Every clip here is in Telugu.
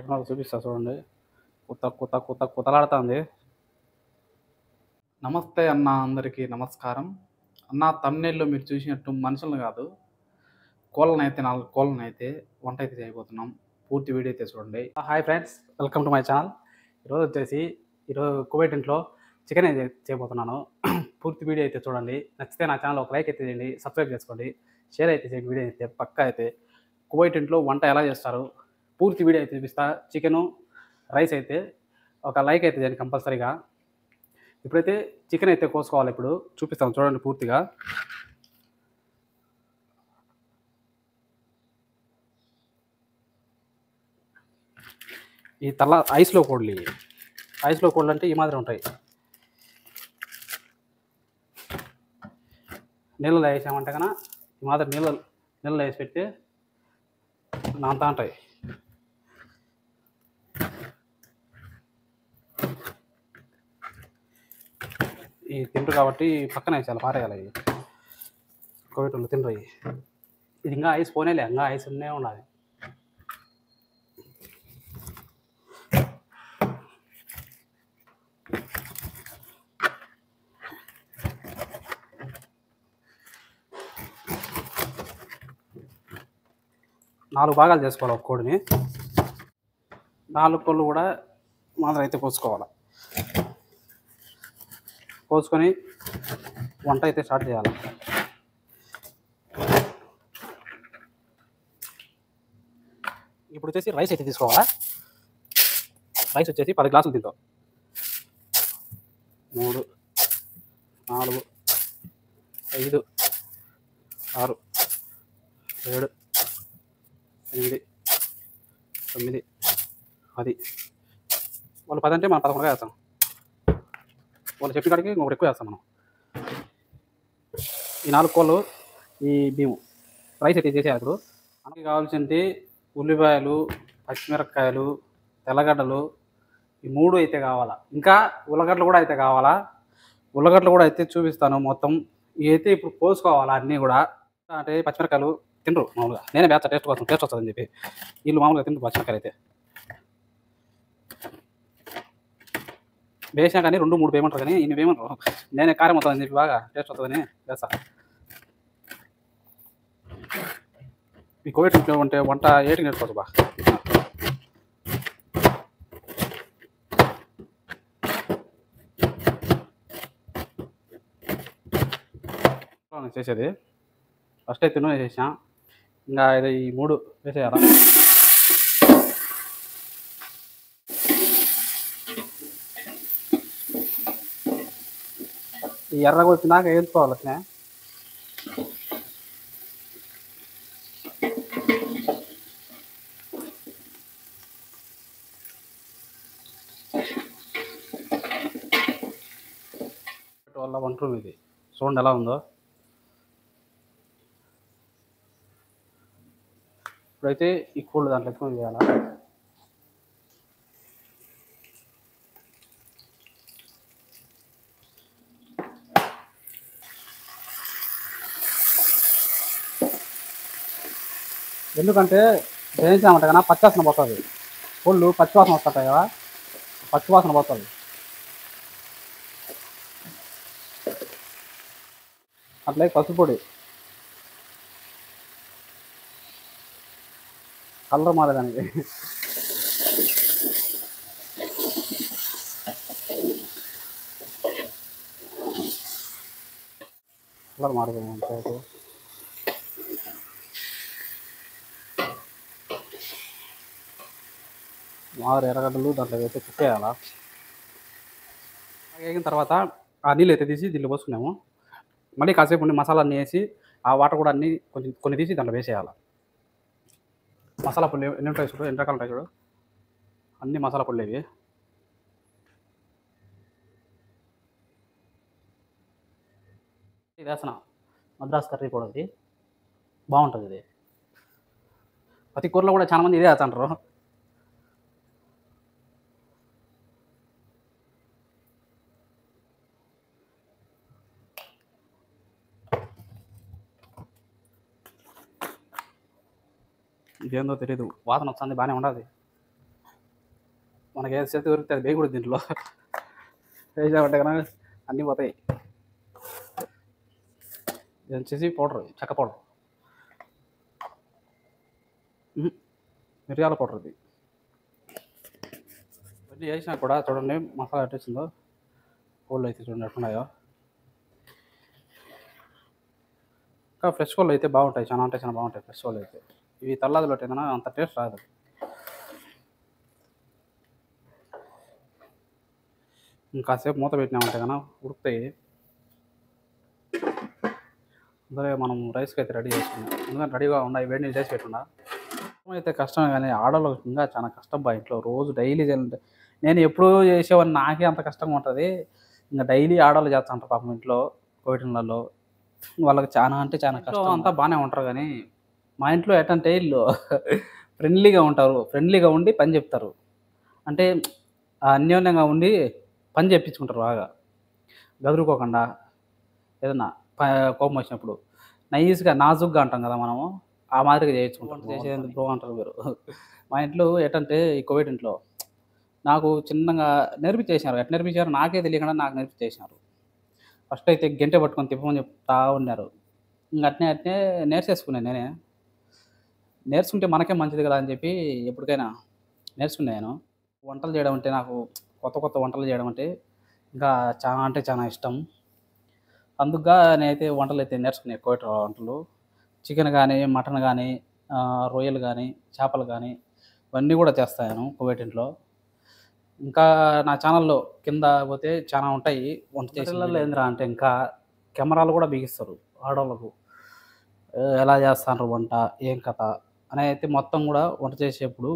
ఎట్లా చూపిస్తా చూడండి. కుతలాడుతుంది. నమస్తే అన్న, అందరికీ నమస్కారం. అన్న, తమ్నెయిల్‌లో మీరు చూసినట్టు మనుషులను కాదు, కోళ్ళనైతే 4 కోళ్ళనైతే వంట అయితే చేయబోతున్నాం. పూర్తి వీడియో అయితే చూడండి. Hi friends, welcome to my channel. ఈరోజు కువైట్ ఇంట్లో చికెన్ అయితే చేయబోతున్నాను. పూర్తి వీడియో అయితే చూడండి. నచ్చితే నా ఛానల్ ఒక లైక్ అయితే చేయండి, సబ్స్క్రైబ్ చేసుకోండి, షేర్ అయితే చేయండి. వీడియో అయితే పక్కా అయితే కువైట్ ఇంట్లో వంట ఎలా చేస్తారు పూర్తి వీడియో అయితే చూపిస్తా. చికెను, రైస్ అయితే ఒక లైక్ అయితే చేయండి కంపల్సరీగా. ఇప్పుడైతే చికెన్ అయితే కోసుకోవాలి. ఇప్పుడు చూపిస్తాను చూడండి పూర్తిగా. ఈ ఐస్లో కోళ్ళు అంటే ఈ మాదిరి ఉంటాయి. నీళ్ళలో వేసామంటే కన్నా ఈ మాదిరి నీళ్ళలో వేసి పెట్టి నాంతా ఉంటాయి. ఈ తిండ్రు కాబట్టి పక్కన వేసేయాలి, పారేయాలి. ఇవి కోవిటోళ్ళు తిండ్రు. ఇది ఇంకా ఐస్ పోనేలే, ఇంకా ఐస్ ఉన్నే ఉండాలి. నాలుగు భాగాలు చేసుకోవాలి ఒక కోడిని. 4 కోళ్ళు కూడా మాత్రం అయితే కోసుకోవాలి. కోసుకొని వంట అయితే స్టార్ట్ చేయాలి. ఇప్పుడు వచ్చేసి రైస్ అయితే తీసుకోవాలా. రైస్ వచ్చేసి 10 గ్లాసులు తింటాం. 3, 4, 5, 6, 7, 8, 9, 10. వాళ్ళు 10 అంటే మనం 11గా వేస్తాం. వాళ్ళు చెప్పిన కాడికి ఇంకొకటి ఎక్కువ వేస్తాం మనం. ఈ 4 కోళ్ళు, ఈ బియ్యం రైస్ అయితే చేసేయాలి. ఇప్పుడు మనకి కావాల్సింది ఉల్లిపాయలు, పచ్చిమిరపకాయలు, తెల్లగడ్డలు, ఈ 3 అయితే కావాలా. ఇంకా ఉల్లగడ్డలు కూడా అయితే కావాలా. ఉల్లగడ్డలు కూడా అయితే చూపిస్తాను మొత్తం. ఇవి అయితే ఇప్పుడు కోసుకోవాలా అన్నీ కూడా. అంటే పచ్చిమిరపకాయలు తినరు మామూలుగా, నేనే వేస్తా టేస్ట్ వస్తుందని చెప్పి. వీళ్ళు మామూలుగా తినరు పచ్చిమిరపకాయలు అయితే. వేసినా కానీ 2, 3 వేయమంటారు, కానీ ఇన్ని వేయమంటారు. నేనే కారం వస్తుందని చెప్పి బాగా టేస్ట్ వస్తుందని వేస్తా. ఈ కోవిడ్ ఇంట్లో ఉంటే వంట ఏటికి నేర్చుకోవచ్చు బా. చేసేది ఫస్ట్ అయితే నూనె వేసేసాం. ఇంకా ఇది ఈ 3 వేసేయాలా. ఈ ఎర్రగా వచ్చినాక వేయించుకోవాలి అట్నే. వల్ల వంట రూమ్ ఇది చూడండి ఎలా ఉందో. ఇప్పుడైతే ఈ కోళ్ళు దాంట్లో ఎక్కువ వేయాలా. ఎందుకంటే వేయించామంటే కన్నా పచ్చివాసన పోతుంది. కోళ్ళు పచ్చివాసన వస్తుంటాయి కదా, పచ్చివాసన పోతుంది. అట్లే పసుపు పొడి, కలర్ మారేదానికి. కలర్ మారుతుంది. ఎర్రగడ్డలు దాంట్లో వేస్తే కుక్కేయాలా. వేగిన తర్వాత ఆ నీళ్ళు అయితే తీసి దీంట్లో పోసుకున్నాము. మళ్ళీ కాసేపు ఉండి మసాలా అన్నీ వేసి ఆ వాటర్ కూడా అన్నీ కొన్ని తీసి దాంట్లో వేసేయాలి. మసాలా పొడి ఎన్ని ఉంటాయి చూడు, ఎన్ని రకాలు ఉంటాయి చూడు, అన్ని మసాలా పొడి ఇవి. ఇది వేసిన మద్రాస్ కర్రీ కూడా, అది బాగుంటుంది. ఇది ప్రతి కూరలో కూడా చాలామంది ఇదే వేస్తుంటారు. ఇదేందో తెలియదు, వాసన వస్తుంది, బాగానే ఉండదు. మనకి ఏది చేతి దొరికితే అది వేయకూడదు దీంట్లో. వేసామంటే కనుక అన్నీ పోతాయి. ఇది వచ్చేసి పౌడర్, చెక్క పౌడర్, మిరియాల పౌడర్. ఇది ఇవన్నీ వేసినా కూడా చూడండి మసాలా ఎట్టు వచ్చిందో. కోళ్ళు అయితే చూడండి ఎట్టున్నాయో. ఇంకా ఫ్రెష్ కోళ్ళు అయితే బాగుంటాయి, చాలా అంటే చాలా బాగుంటాయి ఫ్రెష్ కోళ్ళు అయితే. ఇవి తల్లాదులు పెట్టిందనా అంత టేస్ట్ రాదు. ఇంకాసేపు మూత పెట్టినామంటే కన్నా ఉడుకుతాయి. అందులో మనం రైస్కి అయితే రెడీ చేసుకున్నాం. ఎందుకంటే రెడీగా ఉన్నాయి, వేడి నీళ్ళు చేసి పెట్టున్నా. అయితే కష్టమే కానీ ఆడవాళ్ళకి ఇంకా చాలా కష్టం బా ఇంట్లో రోజు డైలీ చేయాలంటే. నేను ఎప్పుడూ చేసేవాడిని, నాకే అంత కష్టంగా ఉంటుంది. ఇంకా డైలీ ఆడవాళ్ళు చేస్తుంటారు పాపం ఇంట్లో కోవిటన్లలో. వాళ్ళకి చాలా అంటే చాలా కష్టం. అంతా బాగానే ఉంటారు కానీ మా ఇంట్లో ఎట్టంటే వీళ్ళు ఫ్రెండ్లీగా ఉంటారు, ఫ్రెండ్లీగా ఉండి పని చెప్తారు. అంటే అన్యోన్యంగా ఉండి పని చెప్పించుకుంటారు బాగా, గదురుకోకుండా. ఏదన్నా కోపం వచ్చినప్పుడు నైస్గా నాజుగ్గా అంటాం కదా మనము, ఆ మాదిరిగా చేయించుకుంటాం. చేసేది బ్రో అంటారు మీరు. మా ఇంట్లో ఎట్టంటే ఈ కోవిడ్ ఇంట్లో నాకు చిన్నగా నేర్పించేసినారు. ఎట్లా నేర్పించారు నాకే తెలియకుండా నాకు నేర్పించేసినారు. ఫస్ట్ అయితే గంటె పట్టుకొని తిప్పమని చెప్తా ఉన్నారు. ఇంక అట్నే అట్నే నేర్చేసుకున్నాను నేనే. నేర్చుకుంటే మనకే మంచిది కదా అని చెప్పి ఎప్పటికైనా నేర్చుకున్నాను. వంటలు చేయడం అంటే నాకు కొత్త కొత్త వంటలు చేయడం అంటే ఇంకా చాలా అంటే చాలా ఇష్టం. అందుకుగా నేనైతే వంటలు అయితే నేర్చుకున్నాను, కోవిడ్ వంటలు. చికెన్ కానీ, మటన్ కానీ, రొయ్యలు కానీ, చేపలు కానీ ఇవన్నీ కూడా చేస్తాను కోవిడ్ ఇంట్లో. ఇంకా నా ఛానల్లో కింద పోతే చాలా ఉంటాయి వంట చేసేలలో. ఏందిరా అంటే ఇంకా కెమెరాలు కూడా బిగిస్తారు ఆడవాళ్ళకు. ఎలా చేస్తారు వంట, ఏం కథ అని అయితే మొత్తం కూడా వంట చేసేప్పుడు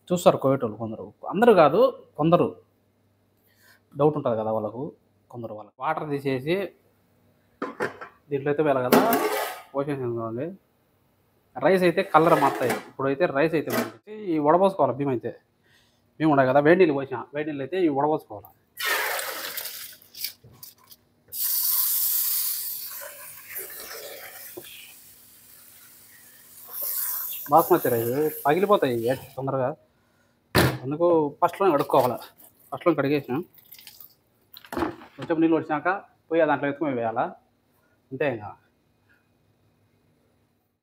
చూస్తారు కోవిటోళ్ళు కొందరు. అందరూ కాదు, కొందరు డౌట్ ఉంటుంది కదా వాళ్ళకు. కొందరు వాళ్ళకి వాటర్ తీసేసి దీంట్లో అయితే వెళ్ళ కదా పోసేసుకోండి. రైస్ అయితే కలర్ మారుతాయి. ఇప్పుడైతే రైస్ అయితే ఈ వడపోసుకోవాలి. బియ్యం అయితే బియ్యం ఉండే కదా, వేడి నీళ్ళు పోసిన, వేడి నీళ్ళు అయితే ఈ వడపోసుకోవాలి. బాస్మతి రైస్ పగిలిపోతాయి తొందరగా, అందుకు ఫస్ట్లో కడుక్కోవాలి. ఫస్ట్లో కడిగేసిన కొంచెం నీళ్ళు వచ్చినాక పోయి దాంట్లో ఎత్తుకొని వేయాలా, అంతే. ఇంకా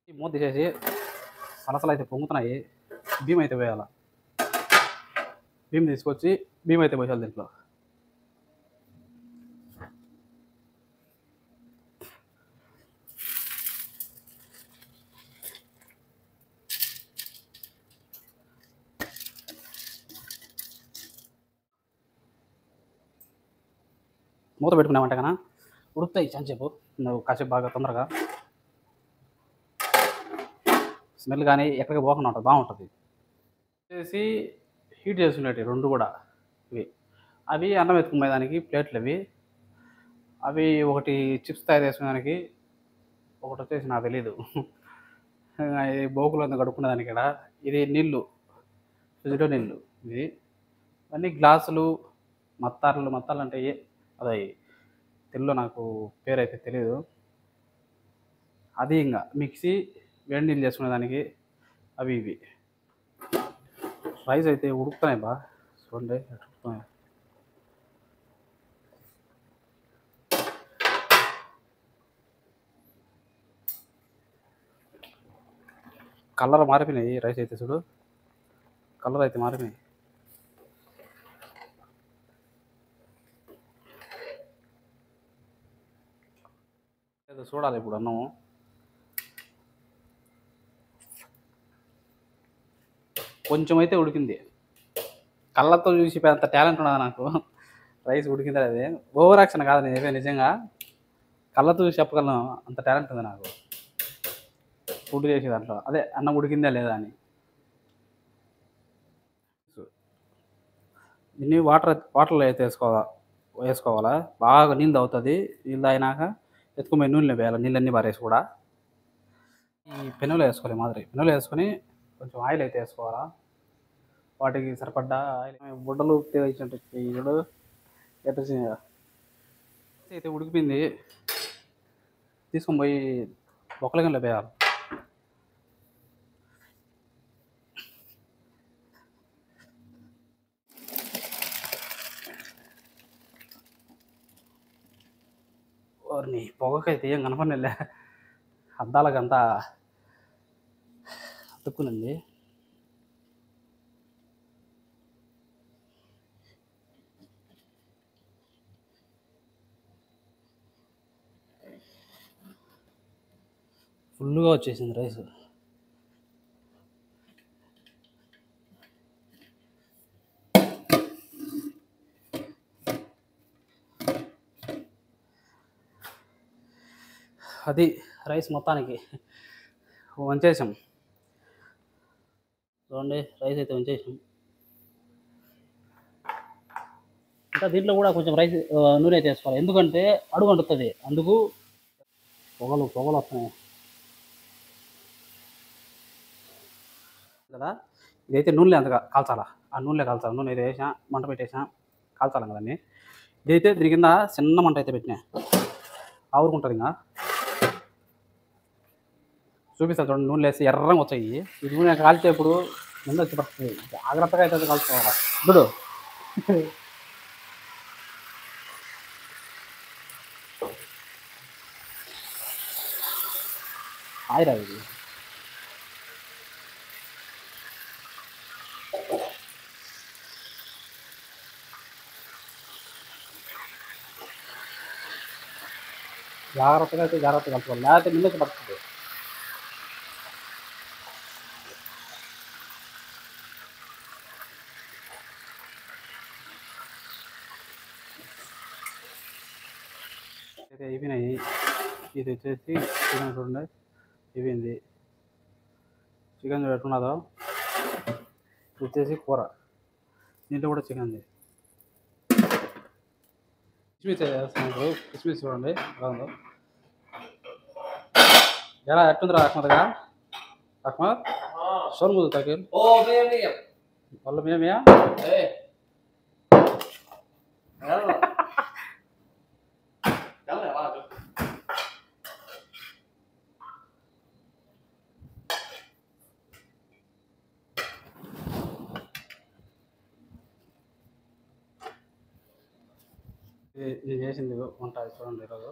ఈ మూత తీసేసి సలసలు అయితే పొంగుతున్నాయి, బియ్యం అయితే వేయాలి. బియ్యం తీసుకొచ్చి బియ్యం అయితే పోసాలి దీంట్లో. మూత పెట్టుకున్నామంటే కన్నా ఉడుకుతాయి చాలాసేపు. నువ్వు కాసేపు బాగా తొందరగా స్మెల్ కానీ ఎక్కడికి పోకుండా ఉంటుంది, బాగుంటుంది. చేసి హీట్ చేసుకునేవి రెండు కూడా ఇవి. అవి అన్నం ఎత్తుకునేదానికి ప్లేట్లు అవి. అవి ఒకటి చిప్స్ తయారు చేసుకునేదానికి, ఒకటి వచ్చేసి నాకు తెలీదు ఇది బోకులు అంతా కడుక్కునేదానికి. ఇక్కడ ఇది నీళ్ళు, ఫ్రిడ్జ్లో నీళ్ళు. ఇది అన్నీ గ్లాసులు, మత్తార్లు అంటే అదే తెలుగులో నాకు పేరైతే తెలియదు. అది ఇంకా మిక్సీ, వేడి నీళ్ళు చేసుకునేదానికి అవి ఇవి. రైస్ అయితే ఉడుకుతున్నాయి బా, చూడండి ఉడుకుతున్నాయి. కలర్ మారిపోయినాయి రైస్ అయితే, చూడు కలర్ అయితే మారిపోయినాయి. ఏదో చూడాలి ఇప్పుడు అన్నము. కొంచెం అయితే ఉడికింది. కళ్ళతో చూసిపోయేంత టాలెంట్ ఉన్నది నాకు రైస్ ఉడికిందా అది. ఓవర్ యాక్షన్ కాదు నేను చెప్పేది, నిజంగా కళ్ళతో చూసి చెప్పగలను, అంత టాలెంట్ ఉంది నాకు ఫుడ్ చేసే దాంట్లో. అదే అన్నం ఉడికిందా లేదా అని. ఇన్ని వాటర్లో అయితే వేసుకోవాలా. బాగా నీళ్ళు అవుతుంది. నీళ్ళు అయినాక ఎత్తుకుపోయి నూనెలో వేయాలి, నీళ్ళన్నీ పారేసి కూడా. ఈ పెనులో వేసుకోవాలి మాదిరి, పెనులో వేసుకొని కొంచెం ఆయిల్ అయితే వేసుకోవాలా. వాటికి సరిపడ్డా ఆయిల్. బుడ్డలు చూడు ఎట్ట అయితే ఉడికిపోయింది. తీసుకొని పోయి బొక్కల గిన్నెలో వేయాలి. వారిని పొగకైతే ఏం కనపడలే, అద్దాలకంతా అతుక్కునింది. ఫుల్గా వచ్చేసింది రైస్. అది రైస్ మొత్తానికి వంచేసాం. చూడండి, రైస్ అయితే వంచేసాం. ఇంకా దీంట్లో కూడా కొంచెం రైస్ నూనె అయితే వేసుకోవాలి, ఎందుకంటే అడుగు అంటుతుంది. అందుకు పొగలు వస్తున్నాయి కదా. ఇదైతే నూనె అంతగా కాల్చాలా, ఆ నూనెలో కాల్చాలి. నూనె అయితే వేసా, మంట పెట్టేసా, కాల్చాలి కదండి. ఇదైతే దీని కింద చిన్న మంట అయితే పెట్టినా, ఆవురుకుంటుంది. ఇంకా చూపిస్తాను చూడండి, నూనె వేసి ఎర్రంగా వచ్చాయి. ఈ నూనె కాల్చేప్పుడు ముందు వచ్చి పడుతుంది, జాగ్రత్తగా అయితే కాల్చుకోవాలి. ఇప్పుడు ఆయిరా ఇది. జాగ్రత్తగా కలుపుకోవాలి, లేకపోతే ముందు పడుతుంది. అయితే అయిపోయినాయి. ఇది వచ్చేసి చికెన్ చూడండి, అయిపోయింది. చికెన్ పెట్టుకున్నదో ఇది వచ్చేసి కూర, దీంట్లో కూడా చికెన్ది. కిస్మిస్ వేస్తాను ఇప్పుడు. కిస్మిస్ చూడండి ఎలా ఉందో. ఎలా ఎట్టుందిరా అహ్మద్గా? అహ్మద్ షోర్ ముదు తగిల్ వల్ల మేమయా ఇది చేసింది వంట చూడండి ఈరోజు.